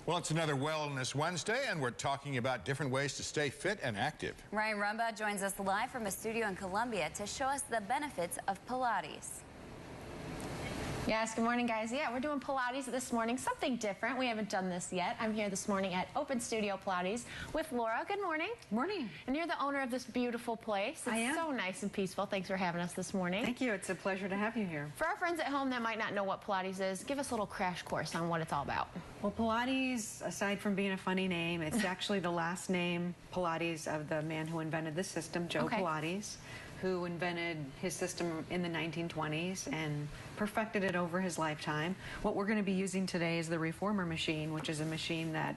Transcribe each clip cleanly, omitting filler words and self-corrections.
Well, it's another Wellness Wednesday, and we're talking about different ways to stay fit and active. Ryan Rumba joins us live from a studio in Columbia to show us the benefits of Pilates. Yes, good morning, guys. Yeah, we're doing Pilates this morning, something different. We haven't done this yet. I'm here this morning at Open Studio Pilates with Laura. Good morning. Morning. And you're the owner of this beautiful place. It's I am. So nice and peaceful. Thanks for having us this morning. Thank you. It's a pleasure to have you here. For our friends at home that might not know what Pilates is, give us a little crash course on what it's all about. Well, Pilates, aside from being a funny name, it's actually the last name, Pilates, of the man who invented the system, Joe Pilates, who invented his system in the 1920s and perfected it over his lifetime. What we're going to be using today is the reformer machine, which is a machine that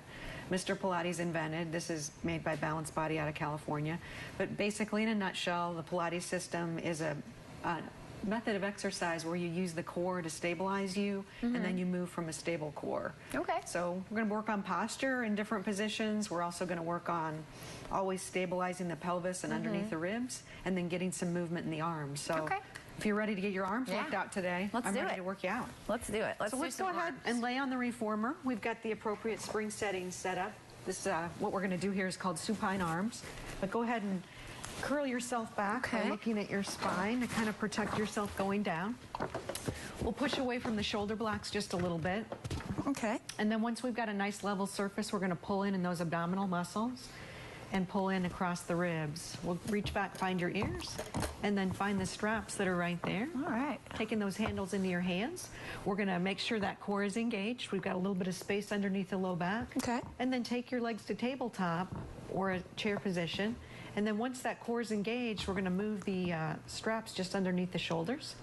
Mr. Pilates invented. This is made by Balanced Body out of California. But basically, in a nutshell, the Pilates system is a method of exercise where you use the core to stabilize you, and then you move from a stable core. Okay. So we're going to work on posture in different positions. We're also going to work on always stabilizing the pelvis and underneath the ribs, and then getting some movement in the arms. So if you're ready to get your arms worked out today, I'm ready to work you out. Let's do it. Let's go ahead and lay on the reformer. We've got the appropriate spring settings set up. This what we're going to do here is called supine arms. But go ahead and curl yourself back by looking at your spine to kind of protect yourself going down. We'll push away from the shoulder blocks just a little bit. Okay. And then once we've got a nice level surface, we're going to pull in those abdominal muscles and pull in across the ribs. We'll reach back, find your ears, and then find the straps that are right there. All right. Taking those handles into your hands. We're going to make sure that core is engaged. We've got a little bit of space underneath the low back. Okay. And then take your legs to tabletop or a chair position. And then once that core is engaged, we're going to move the straps just underneath the shoulders.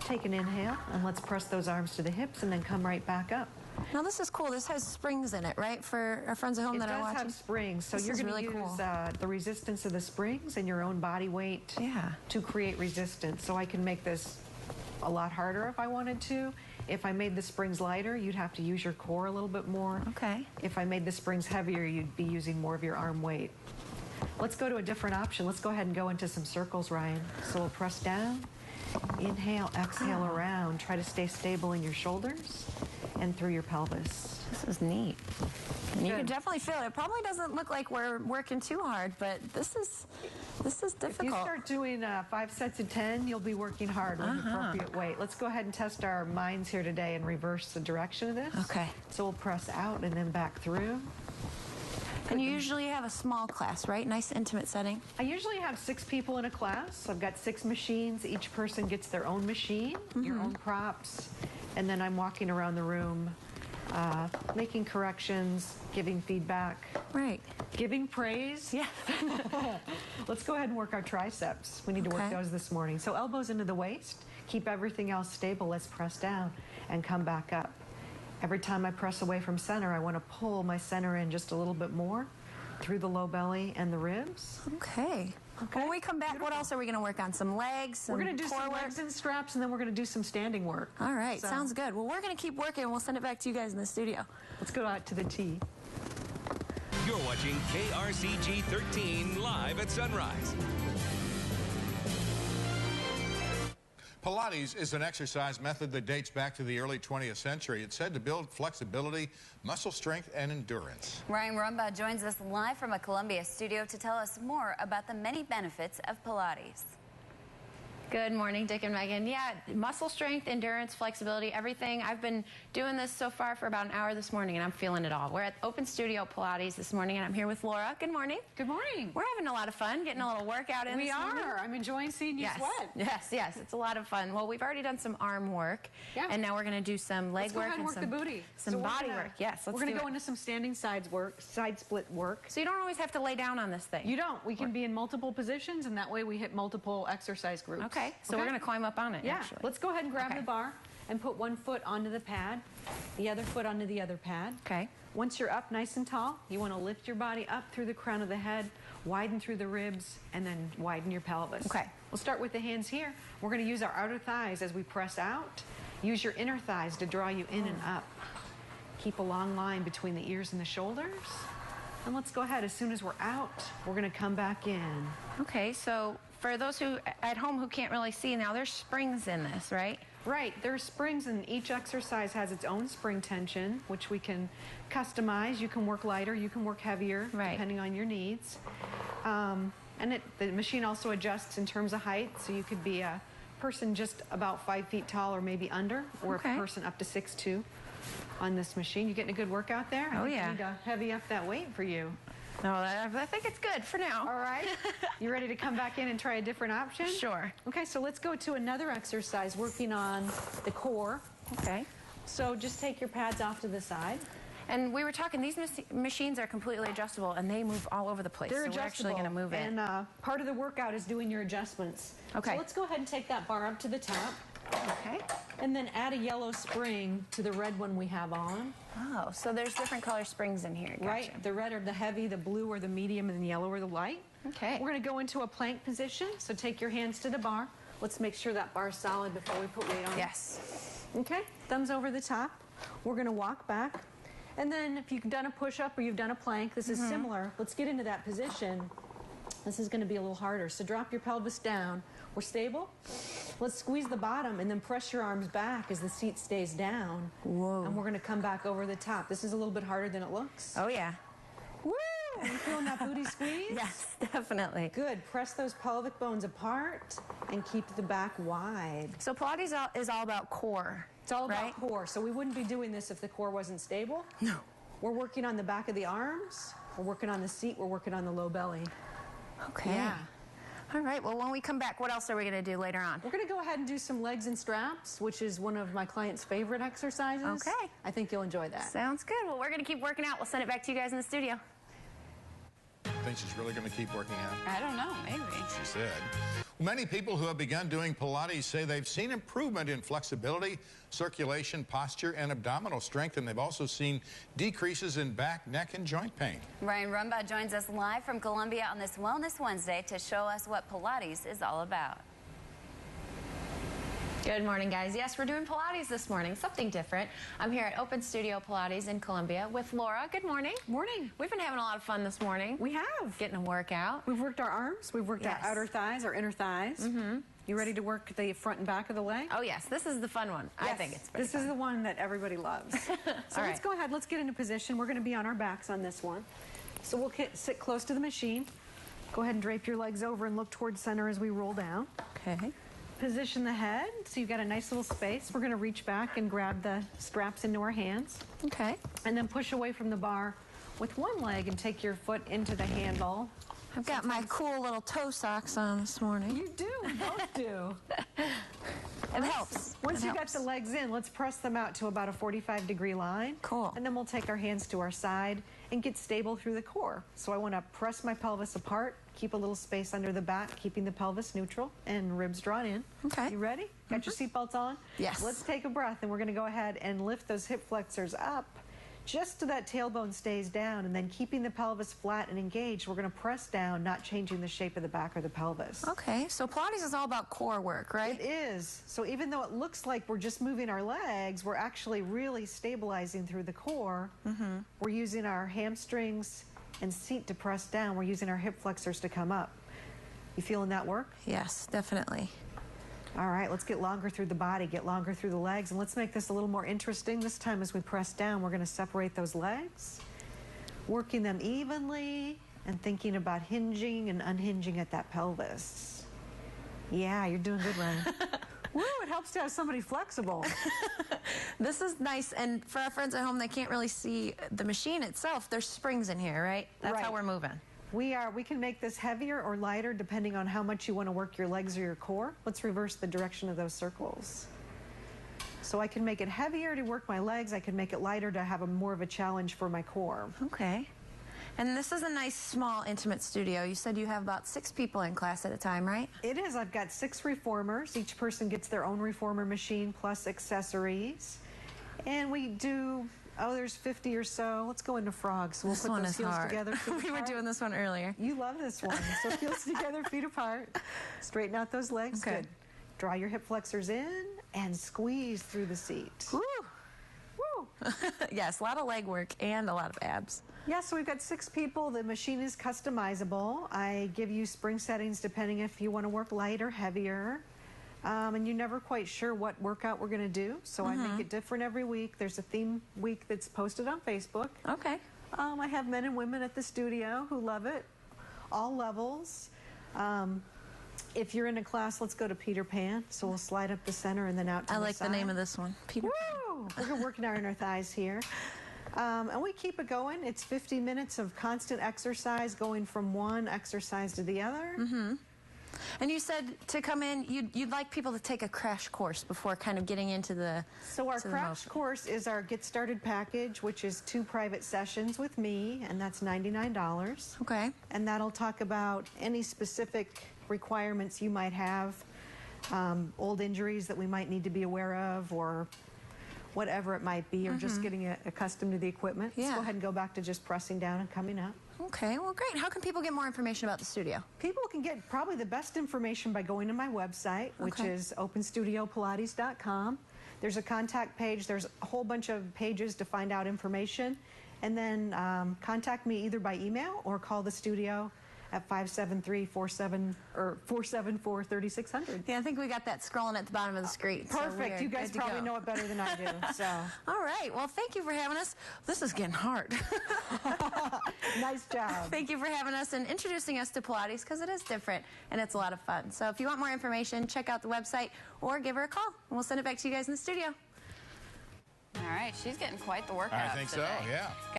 Take an inhale, and let's press those arms to the hips and then come right back up. Now this is cool. This has springs in it, right? For our friends at home that are watching. It does have springs, so you're going to use the resistance of the springs and your own body weight to create resistance. So I can make this a lot harder if I wanted to. If I made the springs lighter, you'd have to use your core a little bit more. Okay. If I made the springs heavier, you'd be using more of your arm weight. Let's go to a different option. Let's go ahead and go into some circles, Ryan. So we'll press down, inhale, exhale around. Try to stay stable in your shoulders and through your pelvis. This is neat. And you can definitely feel it. It probably doesn't look like we're working too hard, but this is difficult. If you start doing 5 sets of 10, you'll be working hard with appropriate weight. Let's go ahead and test our minds here today and reverse the direction of this. Okay. So we'll press out and then back through. And you usually have a small class, right? Nice intimate setting. I usually have 6 people in a class. I've got 6 machines. Each person gets their own machine, your own props, and then I'm walking around the room, making corrections, giving feedback. Right. Giving praise. Yeah. Let's go ahead and work our triceps. We need to work those this morning. So elbows into the waist. Keep everything else stable. Let's press down and come back up. Every time I press away from center, I want to pull my center in just a little bit more through the low belly and the ribs. Okay. When we come back, what else are we going to work on? Some legs? We're going to do some legs and straps, and then we're going to do some standing work. All right. Sounds good. Well, we're going to keep working, and we'll send it back to you guys in the studio. Let's go out to the tee. You're watching KRCG 13 live at sunrise. Pilates is an exercise method that dates back to the early 20th century. It's said to build flexibility, muscle strength, and endurance. Ryan Rumba joins us live from a Columbia studio to tell us more about the many benefits of Pilates. Good morning, Dick and Megan. Yeah, muscle strength, endurance, flexibility, everything. I've been doing this so far for about an hour this morning, and I'm feeling it all. We're at Open Studio Pilates this morning, and I'm here with Laura. Good morning. Good morning. We're having a lot of fun, getting a little workout in. We are. I'm enjoying seeing you sweat. Yes. It's a lot of fun. Well, we've already done some arm work, and now we're going to do some leg work and work the booty. Some body work. Yes, we're going to go into some standing side split work. So you don't always have to lay down on this thing. You don't. We can be in multiple positions, and that way we hit multiple exercise groups. Okay. So we're going to climb up on it. Actually. Let's go ahead and grab the bar and put one foot onto the pad, the other foot onto the other pad. Okay. Once you're up nice and tall, you want to lift your body up through the crown of the head, widen through the ribs, and then widen your pelvis. Okay. We'll start with the hands here. We're going to use our outer thighs as we press out. Use your inner thighs to draw you in and up. Keep a long line between the ears and the shoulders. And let's go ahead. As soon as we're out, we're going to come back in. Okay, so for those who at home who can't really see now, there's springs in this, right? Right, there are springs, and each exercise has its own spring tension, which we can customize. You can work lighter, you can work heavier, depending on your needs. And the machine also adjusts in terms of height, so you could be a person just about 5 feet tall or maybe under, or a person up to 6'2" on this machine. You getting a good workout there? Oh, I think yeah. I need to heavy up that weight for you. No, I think it's good for now. All right. You ready to come back in and try a different option? Sure. Okay, so let's go to another exercise working on the core. Okay. So just take your pads off to the side. And we were talking, these machines are completely adjustable, and they move all over the place. They're so adjustable. We're actually going to move it. And part of the workout is doing your adjustments. Okay. So let's go ahead and take that bar up to the top. Okay. And then add a yellow spring to the red one we have on. Oh, so there's different color springs in here. Gotcha. Right. The red are the heavy, the blue are the medium, and the yellow are the light. Okay. We're going to go into a plank position. So take your hands to the bar. Let's make sure that bar's solid before we put weight on. Yes. Okay. Thumbs over the top. We're going to walk back. And then if you've done a push-up or you've done a plank, this is similar. Let's get into that position. This is going to be a little harder. So drop your pelvis down. We're stable. Let's squeeze the bottom and then press your arms back as the seat stays down. Whoa. And we're going to come back over the top. This is a little bit harder than it looks. Oh, yeah. Woo! Are you feeling that booty squeeze? Yes, definitely. Good. Press those pelvic bones apart and keep the back wide. So Pilates is all about core. It's all about right? core. So we wouldn't be doing this if the core wasn't stable. No. We're working on the back of the arms. We're working on the seat. We're working on the low belly. Okay. Yeah. All right. Well, when we come back, what else are we going to do later on? We're going to go ahead and do some legs and straps, which is one of my clients' favorite exercises. Okay. I think you'll enjoy that. Sounds good. Well, we're going to keep working out. We'll send it back to you guys in the studio. Think she's really going to keep working out? I don't know, maybe. She said. Many people who have begun doing Pilates say they've seen improvement in flexibility, circulation, posture, and abdominal strength, and they've also seen decreases in back, neck, and joint pain. Ryan Rumbaugh joins us live from Columbia on this Wellness Wednesday to show us what Pilates is all about. Good morning, guys. Yes, we're doing Pilates this morning, something different. I'm here at Open Studio Pilates in Columbia with Laura. Good morning. Morning. We've been having a lot of fun this morning. We have. Getting a workout. We've worked our arms. We've worked our outer thighs, our inner thighs. Mm-hmm. You ready to work the front and back of the leg? Oh, yes. This is the fun one. Yes. I think it's pretty This fun. is the one that everybody loves. So All let's go ahead. Let's get into position. We're going to be on our backs on this one. So we'll sit close to the machine. Go ahead and drape your legs over and look towards center as we roll down. Okay. Position the head so you've got a nice little space. We're going to reach back and grab the straps into our hands. Okay. And then push away from the bar with one leg and take your foot into the handle. I've got my cool little toe socks on this morning. You do. We both do. It helps. Once It you got helps. the legs in, let's press them out to about a 45-degree line. Cool. And then we'll take our hands to our side and get stable through the core. So I want to press my pelvis apart, keep a little space under the back, keeping the pelvis neutral and ribs drawn in. Okay. You ready? Got your seatbelts on? Yes. Let's take a breath, and we're going to go ahead and lift those hip flexors up just so that tailbone stays down, and then keeping the pelvis flat and engaged, we're going to press down, not changing the shape of the back or the pelvis. Okay. So Pilates is all about core work, right? It is. So even though it looks like we're just moving our legs, we're actually really stabilizing through the core. Mm-hmm. We're using our hamstrings and seat to press down. We're using our hip flexors to come up. You feeling that work? Yes, definitely. All right, let's get longer through the body, get longer through the legs, and let's make this a little more interesting. This time as we press down, we're going to separate those legs, working them evenly, and thinking about hinging and unhinging at that pelvis. Yeah, you're doing good, Ryan. Woo, it helps to have somebody flexible. This is nice, and for our friends at home, they can't really see the machine itself. There's springs in here, right? That's Right. how we're moving. We can make this heavier or lighter depending on how much you want to work your legs or your core. Let's reverse the direction of those circles. So I can make it heavier to work my legs. I can make it lighter to have more of a challenge for my core. Okay. And this is a nice, small, intimate studio. You said you have about 6 people in class at a time, right? It is. I've got 6 reformers. Each person gets their own reformer machine plus accessories. And we do, there's 50 or so. Let's go into frogs. So we'll This put one those is heels hard. together. We were doing this one earlier. You love this one. So heels together, feet apart. Straighten out those legs. Okay. Good. Draw your hip flexors in and squeeze through the seat. Woo! Woo! Yes, a lot of leg work and a lot of abs. Yeah, so we've got 6 people. The machine is customizable. I give you spring settings depending if you want to work light or heavier. and you're never quite sure what workout we're going to do. So I make it different every week. There's a theme week that's posted on Facebook. Okay. I have men and women at the studio who love it, all levels. If you're in a class, let's go to Peter Pan. So we'll slide up the center and then out to the side. I like the name of this one, Peter Pan. Woo! We're working our inner thighs here. And we keep it going. It's 50 minutes of constant exercise, going from one exercise to the other. And you said to come in, you'd like people to take a crash course before kind of getting into the... So our crash course is our Get Started package, which is 2 private sessions with me, and that's $99. Okay. And that'll talk about any specific requirements you might have, old injuries that we might need to be aware of, or whatever it might be, or just getting accustomed to the equipment. Yeah. Let's go ahead and go back to just pressing down and coming up. Okay, well, great. How can people get more information about the studio? People can get probably the best information by going to my website, which is openstudiopilates.com. There's a contact page. There's a whole bunch of pages to find out information. And then contact me either by email or call the studio at 573-474-3600. Yeah, I think we got that scrolling at the bottom of the screen. Perfect. You guys probably know it better than I do. So. All right. Well, thank you for having us. This is getting hard. Nice job. Thank you for having us and introducing us to Pilates, because it is different and it's a lot of fun. So if you want more information, check out the website or give her a call, and we'll send it back to you guys in the studio. All right, she's getting quite the workout I think today. so, yeah.